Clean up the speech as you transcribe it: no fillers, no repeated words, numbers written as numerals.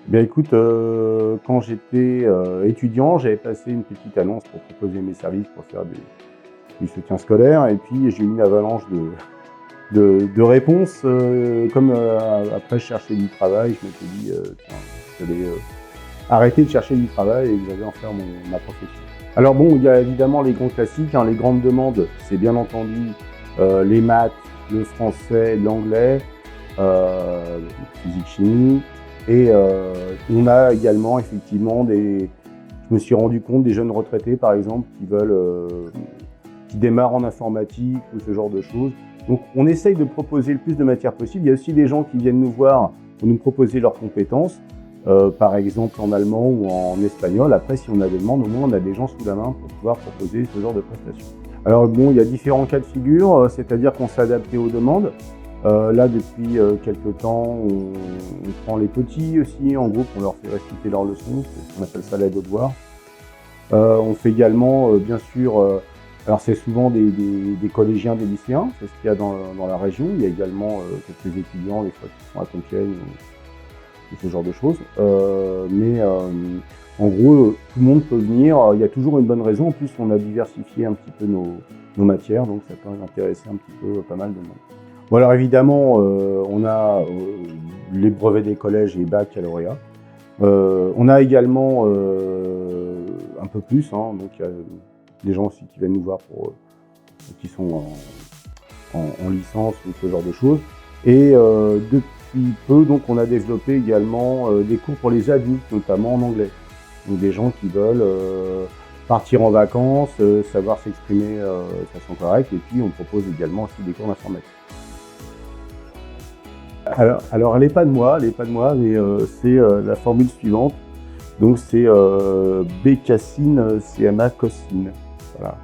Bien écoute, quand j'étais étudiant, j'avais passé une petite annonce pour proposer mes services pour faire du soutien scolaire et puis j'ai eu une avalanche de réponses. Comme après je cherchais du travail, je m'étais dit tiens, j'allais arrêter de chercher du travail et que j'allais en faire ma profession. Alors bon, il y a évidemment les grands classiques, hein, les grandes demandes, c'est bien entendu les maths, le français, l'anglais, physique, chimie. Et on a également effectivement je me suis rendu compte des jeunes retraités par exemple qui démarrent en informatique ou ce genre de choses. Donc on essaye de proposer le plus de matières possible. Il y a aussi des gens qui viennent nous voir pour nous proposer leurs compétences, par exemple en allemand ou en espagnol. Après, si on a des demandes, au moins on a des gens sous la main pour pouvoir proposer ce genre de prestations. Alors bon, il y a différents cas de figure, c'est-à-dire qu'on s'est adapté aux demandes. Là, depuis quelques temps, on prend les petits aussi en groupe, on leur fait réciter leurs leçons, on appelle ça l'aide aux devoirs. On fait également, bien sûr, alors c'est souvent des collégiens, des lycéens, c'est ce qu'il y a dans la région. Il y a également quelques étudiants, des fois, qui sont à Compiègne ou ce genre de choses. Mais en gros, tout le monde peut venir, il y a toujours une bonne raison. En plus, on a diversifié un petit peu nos matières, donc ça peut intéresser un petit peu pas mal de monde. Bon alors évidemment, on a les brevets des collèges et baccalauréat. On a également un peu plus, hein, donc il y a des gens aussi qui viennent nous voir qui sont en licence ou ce genre de choses. Et depuis peu, donc, on a développé également des cours pour les adultes, notamment en anglais. Donc des gens qui veulent partir en vacances, savoir s'exprimer de façon correcte, et puis on propose également aussi des cours d'informatique. Alors elle n'est pas de moi, mais c'est la formule suivante. Donc c'est bécassine, CMA, cosine. Voilà.